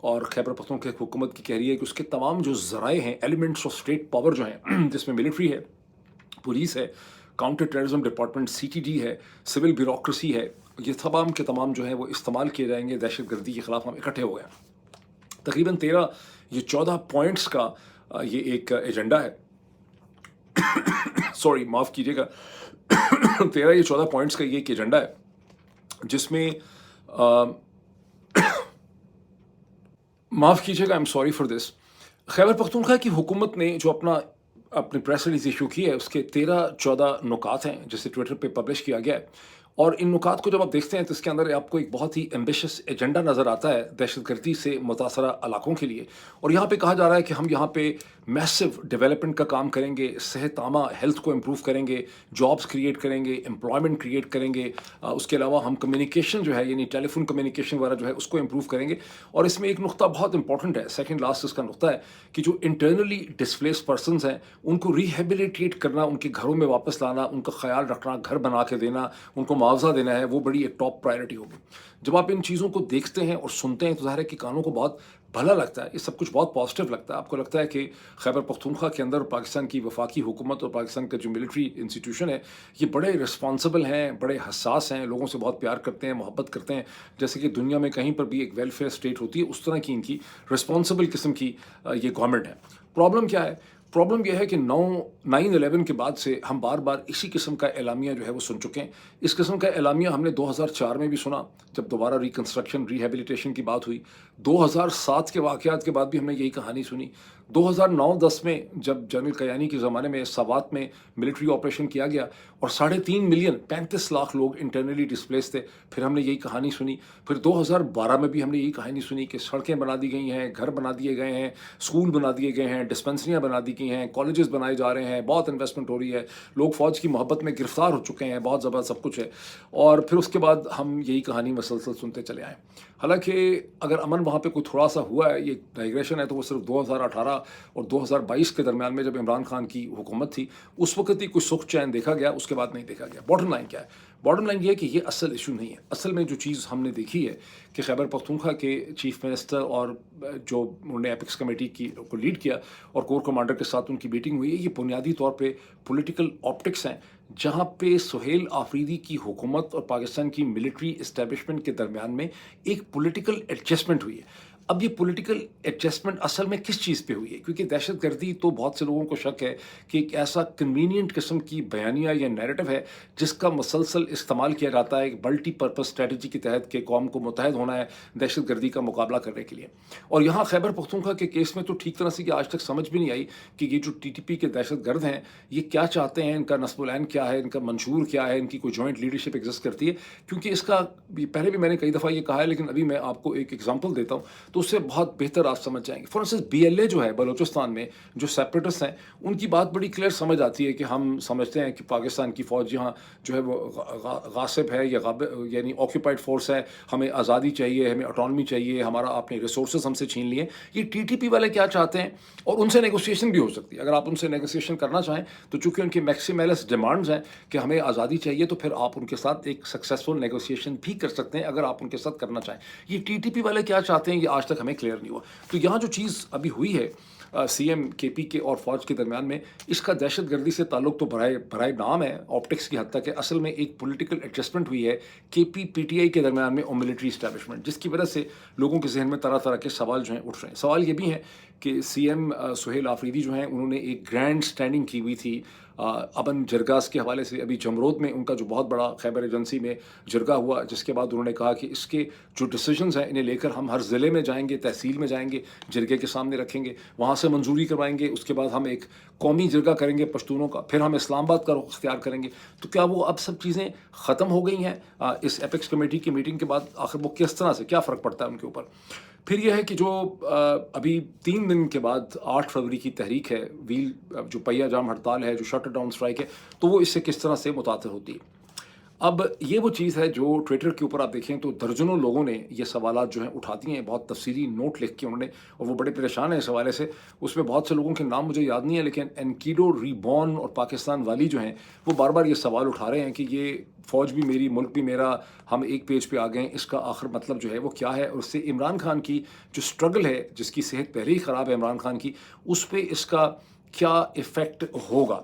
اور خیبر پختونخوا کی حکومت کی کہہ رہی ہے کہ اس کے تمام جو ذرائع ہیں، ایلیمنٹس آف اسٹیٹ پاور جو ہیں، جس میں ملٹری ہے، پولیس ہے، کاؤنٹر ٹیررزم ڈپارٹمنٹ CTD ہے، سول بیوروکریسی ہے، یہ تمام کے تمام جو ہیں وہ استعمال کیے جائیں گے دہشت گردی کے خلاف. ہم اکٹھے ہو گئے ہیں. تقریباً 14 پوائنٹس کا یہ ایک ایجنڈا ہے. سوری، معاف کیجیے گا. 14 پوائنٹس کا یہ ایک ایجنڈا ہے جس میں معاف کیجیے گا، I am sorry for this. Khyber Pakhtunkhwa کی حکومت نے جو اپنی پریس ریلیز ایشو کی ہے، اس کے 13-14 نکات ہیں جسے ٹویٹر پہ پبلش کیا گیا ہے. اور ان نکات کو جب آپ دیکھتے ہیں تو اس کے اندر آپ کو ایک بہت ہی ایمبیشس ایجنڈا نظر آتا ہے دہشت گردی سے متاثرہ علاقوں کے لیے. اور یہاں پہ کہا جا رہا ہے کہ ہم یہاں پہ میسو ڈیولپمنٹ کا کام کریں گے، صحت عامہ ہیلتھ کو امپروو کریں گے، جابس کریٹ کریں گے، امپلائمنٹ کریٹ کریں گے. اس کے علاوہ ہم کمیونیکیشن جو ہے، یعنی ٹیلی فون کمیونیکیشن وغیرہ جو ہے، اس کو امپروو کریں گے. اور اس میں ایک نقطہ بہت امپورٹنٹ ہے، سیکنڈ لاسٹ اس کا نقطہ ہے کہ جو انٹرنلی ڈسپلیس پرسنز ہیں ان کو ریہیبلیٹیٹ کرنا، ان کے گھروں میں واپس لانا، ان کا خیال رکھنا، گھر بنا کے دینا، ان کو معاوضہ دینا ہے، وہ بڑی ایک ٹاپ پرائرٹی ہوگی. جب آپ ان چیزوں کو دیکھتے ہیں اور سنتے ہیں تو ظاہر ہے کہ کانوں کو بہت بھلا لگتا ہے، یہ سب کچھ بہت پازیٹیو لگتا ہے. آپ کو لگتا ہے کہ خیبر پختونخوا کے اندر پاکستان کی وفاقی حکومت اور پاکستان کا جو ملٹری انسٹیٹیوشن ہے یہ بڑے رسپانسبل ہیں، بڑے حساس ہیں، لوگوں سے بہت پیار کرتے ہیں، محبت کرتے ہیں. جیسے کہ دنیا میں کہیں پر بھی ایک ویلفیئر اسٹیٹ ہوتی ہے، اس طرح کی ان کی رسپانسبل قسم کی یہ گورنمنٹ ہے. پرابلم کیا ہے؟ پرابلم یہ ہے کہ 9/11 کے بعد سے ہم بار بار اسی قسم کا اعلامیہ جو ہے وہ سن چکے ہیں. اس قسم کا اعلامیہ ہم نے 2004 میں بھی سنا جب دوبارہ ریکنسٹرکشن ریہیبلیٹیشن کی بات ہوئی. 2007 کے واقعات کے بعد بھی ہم نے یہی کہانی سنی. 2009-10 میں جب جنرل کیانی کے زمانے میں سوات میں ملٹری آپریشن کیا گیا اور 3.5 ملین 35 لاکھ لوگ انٹرنلی ڈسپلیس تھے، پھر ہم نے یہی کہانی سنی. پھر 2012 میں بھی ہم نے یہی کہانی سنی کہ سڑکیں بنا دی گئی ہیں، گھر بنا دیے گئے ہیں، اسکول بنا دیے گئے ہیں، ڈسپنسریاں بنا دی گئی ہیں، کالجز بنائے جا رہے ہیں، بہت انویسٹمنٹ ہو رہی ہے، لوگ فوج کی محبت میں گرفتار ہو چکے ہیں، بہت زبردست سب کچھ ہے. اور پھر اس کے بعد ہم یہی کہانی مسلسل سنتے چلے آئے. حالانکہ اگر امن وہاں پہ کوئی تھوڑا سا ہوا ہے، یہ ڈائگریشن ہے، تو وہ صرف 2018 اور 2022 کے درمیان میں جب عمران خان کی حکومت تھی اس وقت ہی کوئی سکھ چین دیکھا گیا، اس کے بعد نہیں دیکھا گیا. باٹم لائن کیا ہے؟ باٹم لائن یہ ہے کہ یہ اصل ایشو نہیں ہے. اصل میں جو چیز ہم نے دیکھی ہے کہ خیبر پختونخوا کے چیف منسٹر اور جو انہوں نے ایپکس کمیٹی کو لیڈ کیا اور کور کمانڈر کے ساتھ ان کی میٹنگ ہوئی ہے، یہ بنیادی طور پہ پولیٹیکل آپٹکس ہیں، جہاں پہ سہیل آفریدی کی حکومت اور پاکستان کی ملٹری اسٹیبلشمنٹ کے درمیان میں ایک پولیٹیکل ایڈجسٹمنٹ ہوئی ہے. اب یہ پولیٹیکل ایڈجسٹمنٹ اصل میں کس چیز پہ ہوئی ہے؟ کیونکہ دہشت گردی تو بہت سے لوگوں کو شک ہے کہ ایک ایسا کنوینینٹ قسم کی بیانیہ یا نیریٹو ہے جس کا مسلسل استعمال کیا جاتا ہے ایک ملٹی پرپز اسٹریٹجی کے تحت کہ قوم کو متحد ہونا ہے دہشت گردی کا مقابلہ کرنے کے لیے. اور یہاں خیبر پختونخوا کے کیس میں تو ٹھیک طرح سے کہ آج تک سمجھ بھی نہیں آئی کہ یہ جو TTP کے دہشت گرد ہیں یہ کیا چاہتے ہیں، ان کا نصب العین کیا ہے، ان کا منشور کیا ہے، ان کی کوئی جوائنٹ لیڈرشپ ایگزسٹ کرتی ہے. کیونکہ اس کا پہلے بھی میں نے کئی دفعہ یہ کہا ہے، لیکن ابھی میں آپ کو ایک ایگزامپل دیتا ہوں تو اس سے بہت بہتر آپ سمجھ جائیں گے. فار انسٹنس BLA جو ہے بلوچستان میں جو سیپریٹسٹ ہیں، ان کی بات بڑی کلیئر سمجھ آتی ہے کہ ہم سمجھتے ہیں کہ پاکستان کی فوج یہاں جو ہے وہ غاصب ہے یا یعنی آکوپائڈ فورس ہے، ہمیں آزادی چاہیے، ہمیں اٹانومی چاہیے، ہمارا اپنے ریسورسز ہم سے چھین لیے. یہ TTP والے کیا چاہتے ہیں؟ اور ان سے نیگوسیشن بھی ہو سکتی ہے. اگر آپ ان سے نیگوسیشن کرنا چاہیں تو چونکہ ان کی میکسیملس ڈیمانڈز ہیں کہ ہمیں آزادی چاہیے، تو پھر آپ ان کے ساتھ ایک سکسیسفل نیگوسیشن بھی کر سکتے ہیں اگر آپ ان کے ساتھ کرنا چاہیں. یہ TTP والے کیا چاہتے ہیں یہ آج تک ہمیں کلیئر نہیں ہوا. تو یہاں جو چیز ابھی ہوئی ہے CM KP کے اور فوج کے درمیان میں، اس کا دہشت گردی سے تعلق تو برائے نام ہے آپٹکس کی حد تک ہے. اصل میں ایک پولیٹیکل ایڈجسٹمنٹ ہوئی ہے KP PTI کے درمیان میں اور ملٹری اسٹیبلشمنٹ، جس کی وجہ سے لوگوں کے ذہن میں طرح طرح کے سوال جو ہیں اٹھ رہے ہیں. سوال یہ بھی ہے کہ CM سہیل آفریدی جو ہیں انہوں نے ایک گرینڈ سٹینڈنگ کی ہوئی تھی ابن جرگاس کے حوالے سے. ابھی جمرود میں ان کا جو بہت بڑا خیبر ایجنسی میں جرگہ ہوا، جس کے بعد انہوں نے کہا کہ اس کے جو ڈیسیجنز ہیں انہیں لے کر ہم ہر ضلع میں جائیں گے، تحصیل میں جائیں گے، جرگے کے سامنے رکھیں گے، وہاں سے منظوری کروائیں گے. اس کے بعد ہم ایک قومی جرگہ کریں گے پشتونوں کا، پھر ہم اسلام آباد کا رخ اختیار کریں گے. تو کیا وہ اب سب چیزیں ختم ہو گئی ہیں اس ایپکس کمیٹی کی میٹنگ کے بعد؟ آخر وہ کس طرح سے کیا فرق پڑتا ہے ان کے اوپر؟ پھر یہ ہے کہ جو ابھی 3 دن کے بعد 8 فروری کی تحریک ہے، ویل جو پہیا جام ہڑتال ہے، جو شٹر ڈاؤن اسٹرائک ہے، تو وہ اس سے کس طرح سے متاثر ہوتی ہے؟ اب یہ وہ چیز ہے جو ٹویٹر کے اوپر آپ دیکھیں تو درجنوں لوگوں نے یہ سوالات جو ہیں اٹھا دیے ہیں، بہت تفصیلی نوٹ لکھ کے انہوں نے، اور وہ بڑے پریشان ہیں اس حوالے سے. اس میں بہت سے لوگوں کے نام مجھے یاد نہیں ہے، لیکن انکیڈو ریبورن اور پاکستان والی جو ہیں وہ بار بار یہ سوال اٹھا رہے ہیں کہ یہ فوج بھی میری، ملک بھی میرا، ہم ایک پیج پہ آ گئے ہیں، اس کا آخر مطلب جو ہے وہ کیا ہے؟ اور اس سے عمران خان کی جو اسٹرگل ہے، جس کی صحت پہلے ہی خراب ہے عمران خان کی، اس پہ اس کا کیا ایفیکٹ ہوگا؟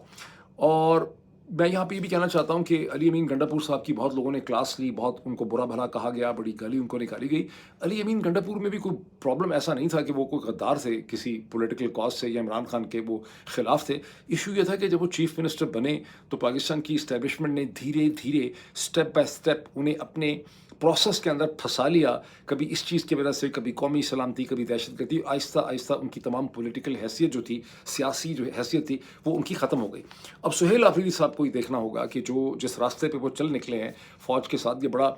اور میں یہاں پہ یہ بھی کہنا چاہتا ہوں کہ علی امین گنڈاپور صاحب کی بہت لوگوں نے کلاس لی، بہت ان کو برا بھلا کہا گیا، بڑی گالی ان کو نکالی گئی. علی امین گنڈاپور میں بھی کوئی پرابلم ایسا نہیں تھا کہ وہ کوئی غدار تھے کسی پولیٹیکل کاز سے یا عمران خان کے وہ خلاف تھے. ایشو یہ تھا کہ جب وہ چیف منسٹر بنے تو پاکستان کی اسٹیبلشمنٹ نے دھیرے دھیرے اسٹیپ بائی اسٹیپ انہیں اپنے پروسیس کے اندر پھنسا لیا، کبھی اس چیز کی وجہ سے، کبھی قومی سلامتی، کبھی دہشت گردی. آہستہ آہستہ ان کی تمام پولیٹیکل حیثیت جو تھی، سیاسی جو حیثیت تھی، وہ ان کی ختم ہو گئی. اب سہیل آفریدی صاحب کو یہ دیکھنا ہوگا کہ جس راستے پہ وہ چل نکلے ہیں فوج کے ساتھ، یہ بڑا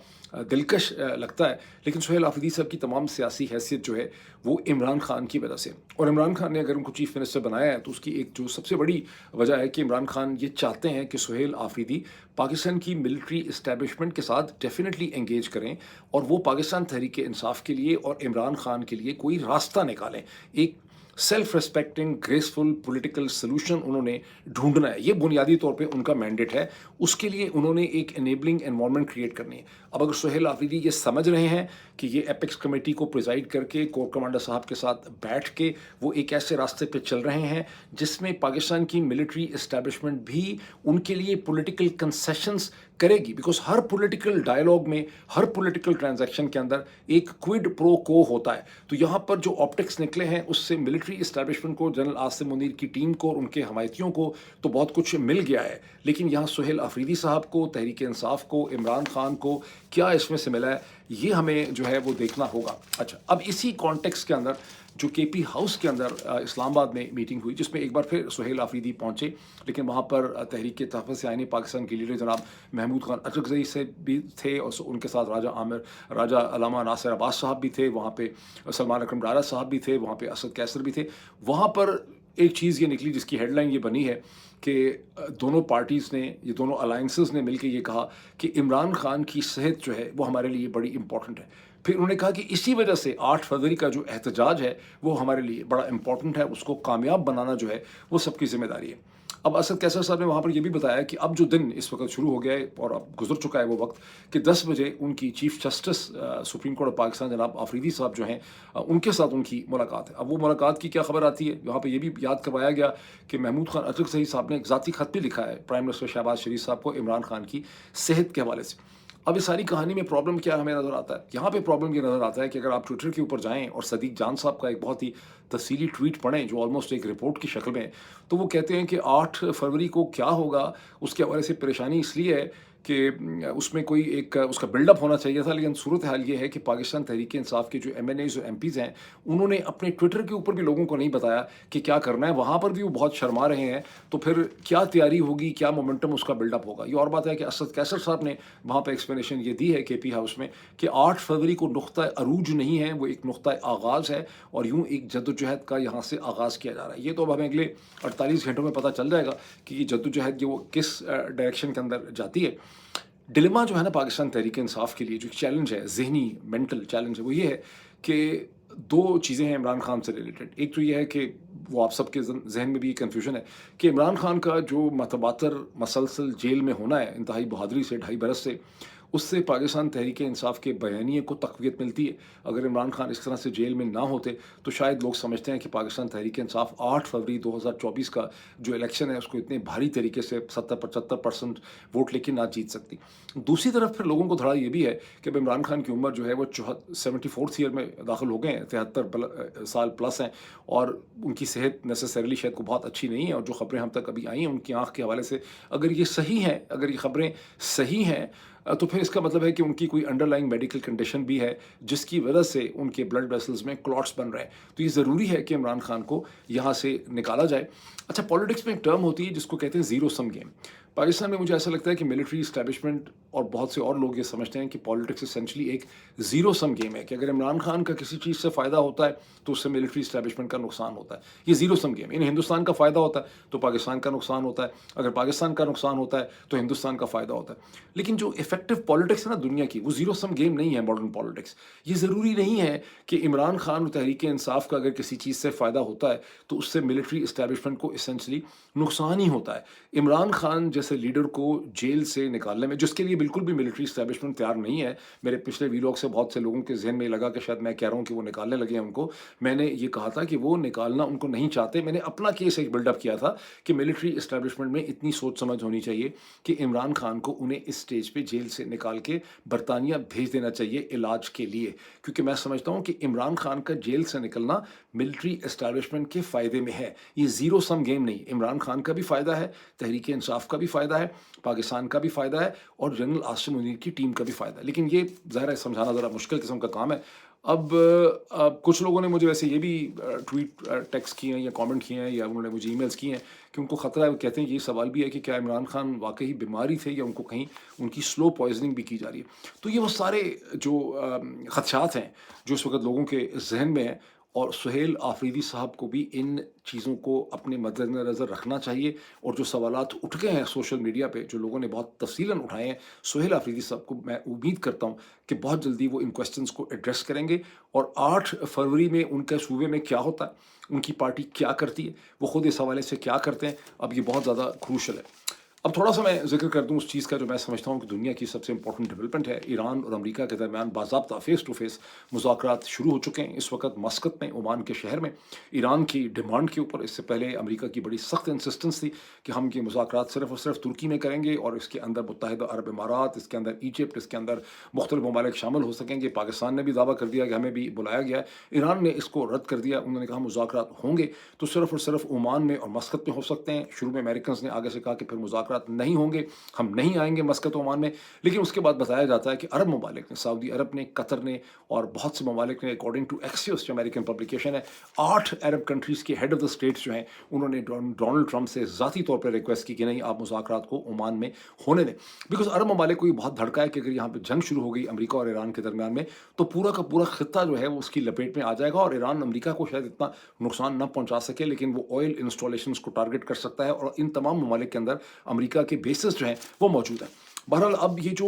دلکش لگتا ہے، لیکن سہیل آفریدی صاحب کی تمام سیاسی حیثیت جو ہے وہ عمران خان کی وجہ سے. اور عمران خان نے اگر ان کو چیف منسٹر بنایا ہے تو اس کی ایک جو سب سے بڑی وجہ ہے کہ عمران خان یہ چاہتے ہیں کہ سہیل آفریدی پاکستان کی ملٹری اسٹیبلشمنٹ کے ساتھ ڈیفینیٹلی انگیج کریں، اور وہ پاکستان تحریک انصاف کے لیے اور عمران خان کے لیے کوئی راستہ نکالیں. ایک self respecting graceful political solution انہوں نے ڈھونڈنا ہے، یہ بنیادی طور پہ ان کا مینڈیٹ ہے. اس کے لیے انہوں نے ایک انیبلنگ انوائرمنٹ کریٹ کرنی ہے. اب اگر سہیل آفریدی یہ سمجھ رہے ہیں کہ یہ ایپیکس کمیٹی کو پریزائڈ کر کے کور کمانڈر صاحب کے ساتھ بیٹھ کے وہ ایک ایسے راستے پہ چل رہے ہیں جس میں پاکستان کی ملٹری اسٹیبلشمنٹ بھی ان کے لیے پولیٹیکل کنسیشنز کرے گی، بیکاز ہر پولیٹیکل ڈائلاگ میں، ہر پولیٹیکل ٹرانزیکشن کے اندر ایک کوئڈ پرو کو ہوتا ہے. تو یہاں پر جو آپٹکس نکلے ہیں اس سے ملٹری اسٹیبلشمنٹ کو، جنرل عاصم منیر کی ٹیم کو اور ان کے حمایتیوں کو تو بہت کچھ مل گیا ہے، لیکن یہاں سہیل آفریدی صاحب کو، تحریک انصاف کو، عمران خان کو کیا اس میں سے ملا ہے، یہ ہمیں جو ہے وہ دیکھنا ہوگا. اچھا، اب اسی کانٹیکس کے اندر جو کے پی ہاؤس کے اندر اسلام آباد میں میٹنگ ہوئی، جس میں ایک بار پھر سہیل آفریدی پہنچے، لیکن وہاں پر تحریک تحفظ آئین پاکستان کے لیڈر جناب محمود خان اٹرگزئی سے بھی تھے، اور ان کے ساتھ راجہ علامہ ناصر عباس صاحب بھی تھے، وہاں پہ سلمان اکرم ڈارا صاحب بھی تھے، وہاں پہ اسد کیسر بھی تھے. وہاں پر ایک چیز یہ نکلی جس کی ہیڈ لائن یہ بنی ہے کہ دونوں پارٹیز نے، یہ دونوں الائنسز نے مل کے یہ کہا کہ عمران خان کی صحت جو ہے وہ ہمارے لیے بڑی امپورٹنٹ ہے. پھر انہوں نے کہا کہ اسی وجہ سے 8 فروری کا جو احتجاج ہے وہ ہمارے لیے بڑا امپورٹنٹ ہے، اس کو کامیاب بنانا جو ہے وہ سب کی ذمہ داری ہے. اب اسد کیسر صاحب نے وہاں پر یہ بھی بتایا کہ اب جو دن اس وقت شروع ہو گیا ہے اور اب گزر چکا ہے وہ وقت کہ 10 بجے ان کی chief justice supreme court of Pakistan جناب آفریدی صاحب جو ہیں ان کے ساتھ ان کی ملاقات ہے. اب وہ ملاقات کی کیا خبر آتی ہے، یہاں پہ یہ بھی یاد کروایا گیا کہ محمود خان اٹرگزئی صاحب نے ایک ذاتی خط بھی لکھا ہے پرائم منسٹر شہباز شریف صاحب کو عمران خان کی صحت کے حوالے سے. اب اس ساری کہانی میں پرابلم کیا ہمیں نظر آتا ہے؟ یہاں پہ پرابلم یہ نظر آتا ہے کہ اگر آپ ٹویٹر کے اوپر جائیں اور صدیق جان صاحب کا ایک بہت ہی تفصیلی ٹویٹ پڑھیں جو آلموسٹ ایک رپورٹ کی شکل میں ہے، تو وہ کہتے ہیں کہ 8 فروری کو کیا ہوگا اس کے حوالے سے پریشانی اس لیے ہے کہ اس میں کوئی ایک اس کا بلڈ اپ ہونا چاہیے تھا، لیکن صورتحال یہ ہے کہ پاکستان تحریک انصاف کے جو ایم این ایز اور ایم پیز ہیں انہوں نے اپنے ٹویٹر کے اوپر بھی لوگوں کو نہیں بتایا کہ کیا کرنا ہے، وہاں پر بھی وہ بہت شرما رہے ہیں. تو پھر کیا تیاری ہوگی، کیا مومنٹم اس کا بلڈ اپ ہوگا؟ یہ اور بات ہے کہ اسد کیسر صاحب نے وہاں پہ ایکسپلینیشن یہ دی ہے کے پی ہاؤس میں کہ 8 فروری کو نقطہ عروج نہیں ہے، وہ ایک نقطہ آغاز ہے، اور یوں ایک جدوجہد کا یہاں سے آغاز کیا جا رہا ہے. یہ تو اب ہمیں اگلے 48 گھنٹوں میں پتہ چل جائے گا کہ یہ جدوجہد وہ کس ڈائریکشن کے اندر جاتی ہے. ڈلما جو ہے نا پاکستان تحریک انصاف کے لیے جو چیلنج ہے، ذہنی مینٹل چیلنج ہے، وہ یہ ہے کہ 2 چیزیں ہیں عمران خان سے ریلیٹڈ. ایک تو یہ ہے کہ وہ آپ سب کے ذہن میں بھی کنفیوژن ہے کہ عمران خان کا جو متواتر مسلسل جیل میں ہونا ہے انتہائی بہادری سے 2.5 برس سے، اس سے پاکستان تحریک انصاف کے بیانیے کو تقویت ملتی ہے. اگر عمران خان اس طرح سے جیل میں نہ ہوتے تو شاید لوگ سمجھتے ہیں کہ پاکستان تحریک انصاف 8 فروری 2024 کا جو الیکشن ہے اس کو اتنے بھاری طریقے سے 70-75% ووٹ لے کے نہ جیت سکتی. دوسری طرف پھر لوگوں کو دھڑا یہ بھی ہے کہ اب عمران خان کی عمر جو ہے وہ 74 ایئر میں داخل ہو گئے ہیں، 73 سال پلس ہیں، اور ان کی صحت نیسسریلی شاید کو بہت اچھی نہیں ہے. اور جو خبریں ہم تک ابھی آئی ہیں ان کی آنکھ کے حوالے سے، اگر یہ صحیح ہیں، اگر یہ خبریں صحیح ہیں، تو پھر اس کا مطلب ہے کہ ان کی کوئی انڈر لائنگ میڈیکل کنڈیشن بھی ہے جس کی وجہ سے ان کے بلڈ ویسلز میں کلاٹس بن رہے ہیں. تو یہ ضروری ہے کہ عمران خان کو یہاں سے نکالا جائے. اچھا، پالیٹکس میں ایک ٹرم ہوتی ہے جس کو کہتے ہیں زیرو سم گیم. پاکستان میں مجھے ایسا لگتا ہے کہ ملٹری اسٹیبلشمنٹ اور بہت سے اور لوگ یہ سمجھتے ہیں کہ پالیٹکس اسینشلی ایک زیرو سم گیم ہے، کہ اگر عمران خان کا کسی چیز سے فائدہ ہوتا ہے تو اس سے ملٹری اسٹیبلشمنٹ کا نقصان ہوتا ہے. یہ زیرو سم گیم، یعنی ہندوستان کا فائدہ ہوتا ہے تو پاکستان کا نقصان ہوتا ہے، اگر پاکستان کا نقصان ہوتا ہے تو ہندوستان کا فائدہ ہوتا ہے. لیکن جو افیکٹو پالیٹکس ہے نا دنیا کی، وہ زیرو سم گیم نہیں ہے. ماڈرن پالیٹکس یہ ضروری نہیں ہے کہ عمران خان اور تحریک انصاف کا اگر کسی چیز سے فائدہ ہوتا ہے تو اس سے ملٹری اسٹیبلشمنٹ کو اسینشلی نقصان ہی ہوتا ہے. عمران خان جیسے لیڈر کو جیل سے نکالنے میں، جس کے لیے بالکل بھی ملٹری اسٹیبلشمنٹ تیار نہیں ہے، میرے پچھلے ویلاگ سے بہت سے لوگوں کے ذہن میں لگا کہ شاید میں کہہ رہا ہوں کہ وہ نکالنے لگے ہیں ان کو. میں نے یہ کہا تھا کہ وہ نکالنا ان کو نہیں چاہتے. میں نے اپنا کیس ایک بلڈ اپ کیا تھا کہ ملٹری اسٹیبلشمنٹ میں اتنی سوچ سمجھ ہونی چاہیے کہ عمران خان کو انہیں اس سٹیج پہ جیل سے نکال کے برطانیہ بھیج دینا چاہیے علاج کے لیے، کیونکہ میں سمجھتا ہوں کہ عمران خان کا جیل سے نکلنا ملٹری اسٹیبلشمنٹ کے فائدے میں ہے. یہ زیرو سم گیم نہیں، عمران خان کا بھی فائدہ ہے، تحریک انصاف کا بھی فائدہ ہے، پاکستان کا بھی فائدہ ہے، اور جنرل عاصم منیر کی ٹیم کا بھی فائدہ ہے. لیکن یہ ظاہر ہے سمجھانا ذرا مشکل قسم کا کام ہے. اب کچھ لوگوں نے مجھے ویسے یہ بھی ٹویٹ ٹیکسٹ کیے ہیں یا کامنٹ کیے ہیں یا انہوں نے مجھے ای میلز کیے ہیں کہ ان کو خطرہ ہے. وہ کہتے ہیں یہ سوال بھی ہے کہ کیا عمران خان واقعی بیماری تھے یا ان کو کہیں ان کی سلو پوائزننگ بھی کی جا رہی ہے. تو یہ وہ سارے جو خدشات ہیں جو اس وقت لوگوں کے ذہن میں ہیں، اور سہیل آفریدی صاحب کو بھی ان چیزوں کو اپنے مد نظر رکھنا چاہیے. اور جو سوالات اٹھ گئے ہیں سوشل میڈیا پہ جو لوگوں نے بہت تفصیلاً اٹھائے ہیں، سہیل آفریدی صاحب کو میں امید کرتا ہوں کہ بہت جلدی وہ ان کویسچنس کو ایڈریس کریں گے. اور 8 فروری میں ان کے صوبے میں کیا ہوتا ہے، ان کی پارٹی کیا کرتی ہے، وہ خود اس حوالے سے کیا کرتے ہیں، اب یہ بہت زیادہ کروشل ہے. اب تھوڑا سا میں ذکر کر دوں اس چیز کا جو میں سمجھتا ہوں کہ دنیا کی سب سے امپورٹنٹ ڈیولپمنٹ ہے. ایران اور امریکہ کے درمیان باضابطہ فیس ٹو فیس مذاکرات شروع ہو چکے ہیں اس وقت مسقط میں، عمان کے شہر میں. ایران کی ڈیمانڈ کے اوپر اس سے پہلے امریکہ کی بڑی سخت انسسٹنس تھی کہ ہم یہ مذاکرات صرف اور صرف ترکی میں کریں گے، اور اس کے اندر متحدہ عرب امارات، اس کے اندر ایجپٹ، اس کے اندر مختلف ممالک شامل ہو سکیں گے. پاکستان نے بھی دعویٰ کر دیا کہ ہمیں بھی بلایا گیا ہے. ایران نے اس کو رد کر دیا. انہوں نے کہا مذاکرات ہوں گے تو صرف اور صرف عمان میں اور مسقط میں ہو سکتے ہیں. شروع میں امریکنز نے آگے سے کہا کہ پھر مذاکرات نہیں ہوں گے، ہم نہیں آئیں گے مسقط و عمان میں. لیکن اس کے بعد بتایا جاتا ہے کہ عرب ممالک نے، سعودی عرب نے، قطر نے اور بہت سے ممالک نے، اکارڈنگ ٹو ایکسیوس جو امریکن پبلیکیشن ہے، 8 عرب کنٹریز کے ہیڈ آف دا اسٹیٹس جو ہیں انہوں نے ڈونلڈ ٹرمپ سے ذاتی طور پر ریکویسٹ کی کہ نہیں آپ مذاکرات کو عمان میں ہونے دیں. بیکاز عرب ممالک کو یہ بہت دھڑکا ہے کہ اگر یہاں پہ جنگ شروع ہو گئی امریکہ اور ایران کے درمیان میں تو پورا کا پورا خطہ جو ہے وہ اس کی لپیٹ میں آ جائے گا، اور ایران امریکہ کو شاید اتنا نقصان نہ پہنچا سکے لیکن وہ آئل انسٹالیشنز کو ٹارگٹ کر سکتا ہے، اور ان تمام ممالک کے اندر امریکہ کے بیسز جو ہیں وہ موجود ہیں. بہرحال اب یہ جو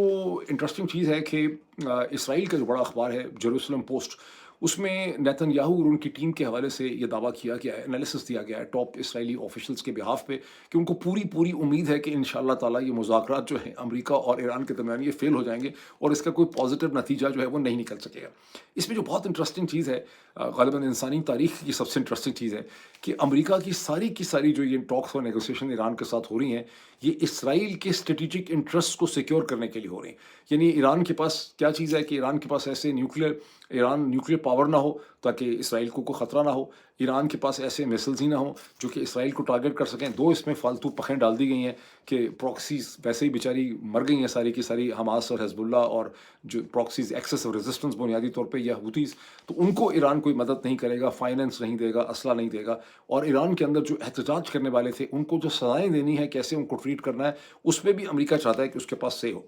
انٹرسٹنگ چیز ہے کہ اسرائیل کا جو بڑا اخبار ہے جیروسلم پوسٹ، اس میں نیتن یاہو اور ان کی ٹیم کے حوالے سے یہ دعویٰ کیا گیا ہے، انالیسس دیا گیا ہے ٹاپ اسرائیلی آفیشلز کے بہاف پہ کہ ان کو پوری امید ہے کہ انشاءاللہ تعالیٰ یہ مذاکرات جو ہیں امریکہ اور ایران کے درمیان یہ فیل ہو جائیں گے اور اس کا کوئی پازیٹیو نتیجہ جو ہے وہ نہیں نکل سکے گا. اس میں جو بہت انٹرسٹنگ چیز ہے، غالباً انسانی تاریخ کی سب سے انٹرسٹنگ چیز ہے کہ امریکہ کی ساری جو یہ ٹاکس اور نیگوسیشن ایران کے ساتھ ہو رہی ہیں، یہ اسرائیل کے اسٹریٹجک انٹرسٹ کو سیکیور کرنے کے لیے ہو رہی ہیں. یعنی ایران کے پاس کیا چیز ہے کہ ایران کے پاس ایسے نیوکلیر پاور نہ ہو تاکہ اسرائیل کو کوئی خطرہ نہ ہو. ایران کے پاس ایسے میسلز ہی نہ ہوں جو کہ اسرائیل کو ٹارگٹ کر سکیں. دو اس میں فالتو پخیں ڈال دی گئی ہیں کہ پراکسیز ویسے ہی بیچاری مر گئی ہیں ساری کی ساری، حماس اور حزب اللہ، اور جو پراکسیز ایکسس آف ریزسٹنس بنیادی طور پہ یا ہوتیز، تو ان کو ایران کوئی مدد نہیں کرے گا، فائننس نہیں دے گا، اسلحہ نہیں دے گا. اور ایران کے اندر جو احتجاج کرنے والے تھے ان کو جو سزائیں دینی ہے، کیسے ان کو ٹریٹ کرنا ہے، اس میں بھی امریکہ چاہتا ہے کہ اس کے پاس سے ہو.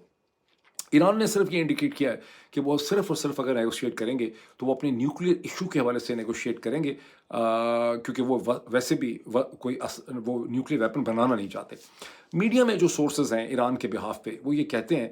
ایران نے صرف یہ انڈیکیٹ کیا ہے کہ وہ صرف اور صرف اگر نیگوشیٹ کریں گے تو وہ اپنے نیوکلیر ایشو کے حوالے سے نیگوشیٹ کریں گے، کیونکہ وہ ویسے بھی وہ نیوکلیر ویپن بنانا نہیں چاہتے. میڈیا میں جو سورسز ہیں ایران کے بہاف پہ وہ یہ کہتے ہیں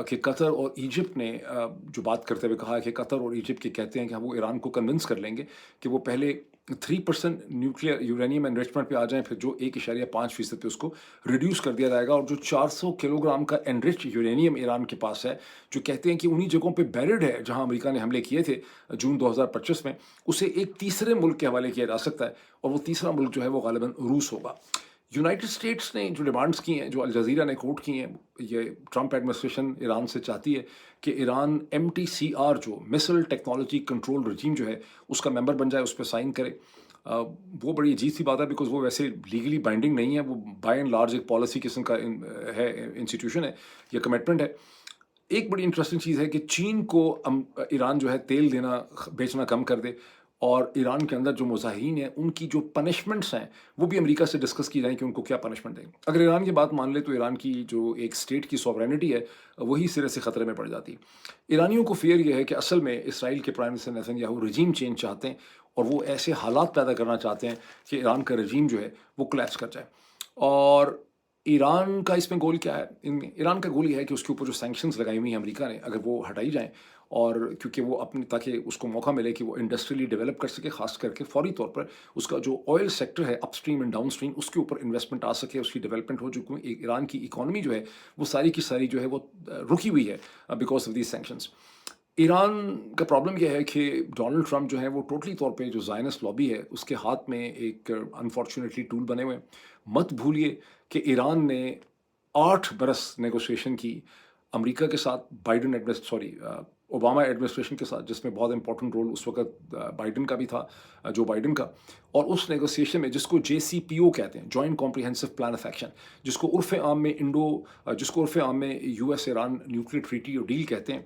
کہ قطر اور ایجپٹ نے جو بات کرتے ہوئے کہا ہے کہ قطر اور ایجپٹ کے کہتے ہیں کہ وہ ایران کو کنونس کر لیں گے کہ وہ پہلے 3% نیوکلیر یورینیم انریچمنٹ پہ آ جائیں، پھر جو 1.5% پہ اس کو ریڈیوس کر دیا جائے گا. اور جو 400 کلو گرام کا انریچ یورینیم ایران کے پاس ہے، جو کہتے ہیں کہ انہی جگہوں پہ بیرڈ ہے جہاں امریکہ نے حملے کیے تھے جون 2025 میں، اسے ایک تیسرے ملک کے حوالے کیا جا سکتا ہے، اور وہ تیسرا ملک جو ہے وہ غالباً روس ہوگا. یونائٹڈ اسٹیٹس نے جو ڈیمانڈس کی ہیں، جو الجزیرہ نے کوٹ کی ہیں، یہ ٹرمپ ایڈمنسٹریشن ایران سے چاہتی ہے کہ ایران MTCR جو مسل ٹیکنالوجی کنٹرول رجیم جو ہے اس کا ممبر بن جائے، اس پہ سائن کرے. وہ بڑی عجیب سی بات ہے بیکاز وہ ویسے لیگلی بائنڈنگ نہیں ہے، وہ بائی اینڈ لارج ایک پالیسی قسم کا ہے، انسٹیٹیوشن ہے یا کمٹمنٹ ہے. ایک بڑی انٹرسٹنگ چیز ہے کہ چین کو ایران جو ہے تیل بیچنا کم کر دے، اور ایران کے اندر جو مظاہرین ہیں ان کی جو پنشمنٹس ہیں وہ بھی امریکہ سے ڈسکس کی جائیں کہ ان کو کیا پنشمنٹ دیں. اگر ایران کی بات مان لے تو ایران کی جو ایک اسٹیٹ کی سوورینٹی ہے وہی سرے سے خطرے میں پڑ جاتی. ایرانیوں کو فیئر یہ ہے کہ اصل میں اسرائیل کے prime minister Nitin Yahoo regime change چاہتے ہیں اور وہ ایسے حالات پیدا کرنا چاہتے ہیں کہ ایران کا رجیم جو ہے وہ کولیپس کر جائے. اور ایران کا اس میں گول کیا ہے؟ ایران کا گول یہ ہے کہ اس کے اوپر جو سینکشنز لگائی ہوئی ہیں امریکہ نے اگر وہ ہٹائی جائیں، اور کیونکہ وہ اپنی تاکہ اس کو موقع ملے کہ وہ انڈسٹریلی ڈیولپ کر سکے، خاص کر کے فوری طور پر اس کا جو آئل سیکٹر ہے اپ اسٹریم اینڈ ڈاؤن اسٹریم اس کے اوپر انویسٹمنٹ آ سکے، اس کی ڈیولپمنٹ ہو. چکے ایران کی اکانومی جو ہے وہ ساری کی ساری جو ہے وہ رکی ہوئی ہے because of these sanctions. Iran کا پرابلم یہ ہے کہ ڈونلڈ ٹرمپ جو ہے وہ ٹوٹلی طور پہ جو زائنس لابی ہے اس کے ہاتھ میں ایک انفارچونیٹلی ٹول بنے ہوئے ہیں. مت بھولیے کہ ایران نے 8 برس نیگوسیشن کی امریکہ کے ساتھ، اوباما ایڈمنسٹریشن کے ساتھ، جس میں بہت امپورٹنٹ رول اس وقت بائیڈن کا بھی تھا، جو بائیڈن کا. اور اس نیگوسیشن میں جس کو JCPO کہتے ہیں، joint comprehensive plan of action, جس کو عرف عام میں US ایران نیوکلیر ٹریٹی اور ڈیل کہتے ہیں،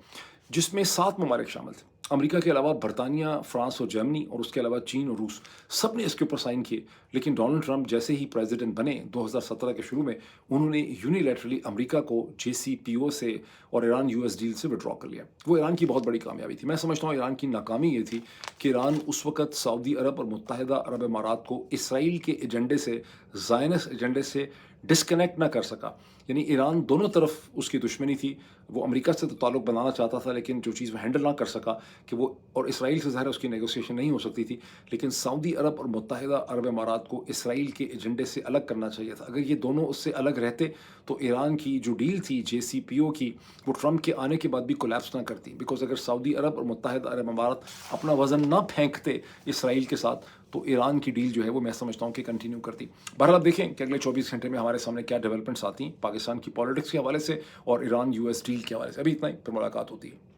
جس میں 7 ممالک شامل تھے امریکہ کے علاوہ، برطانیہ، فرانس اور جرمنی، اور اس کے علاوہ چین اور روس، سب نے اس کے اوپر سائن کیے. لیکن ڈونلڈ ٹرمپ جیسے ہی پریزیڈنٹ بنے 2017 کے شروع میں، انہوں نے یونیلیٹرلی امریکہ کو JCPO سے اور ایران US ڈیل سے وڈرا کر لیا. وہ ایران کی بہت بڑی کامیابی تھی. میں سمجھتا ہوں ایران کی ناکامی یہ تھی کہ ایران اس وقت سعودی عرب اور متحدہ عرب امارات کو اسرائیل کے ایجنڈے سے، زائنس ایجنڈے سے ڈسکنیکٹ نہ کر سکا. یعنی ایران دونوں طرف اس کی دشمنی تھی. وہ امریکہ سے تو تعلق بنانا چاہتا تھا، لیکن جو چیز وہ ہینڈل نہ کر سکا کہ وہ، اور اسرائیل سے ظاہر اس کی نیگوسیشن نہیں ہو سکتی تھی، لیکن سعودی عرب اور متحدہ عرب امارات کو اسرائیل کے ایجنڈے سے الگ کرنا چاہیے تھا. اگر یہ دونوں اس سے الگ رہتے تو ایران کی جو ڈیل تھی JCPO کی، وہ ٹرمپ کے آنے کے بعد بھی کولیپس نہ کرتی. بیکاز اگر سعودی عرب اور متحدہ عرب امارات اپنا وزن نہ پھینکتے اسرائیل کے ساتھ تو ایران کی ڈیل جو ہے وہ میں سمجھتا ہوں کہ کنٹینیو کرتی. بہرحال آپ دیکھیں کہ اگلے 24 گھنٹے میں ہمارے سامنے کیا ڈیولپمنٹس آتی ہیں پاکستان کی پالیٹکس کے حوالے سے اور ایران US ڈیل کے حوالے سے. ابھی اتنا ہی، پھر ملاقات ہوتی ہے.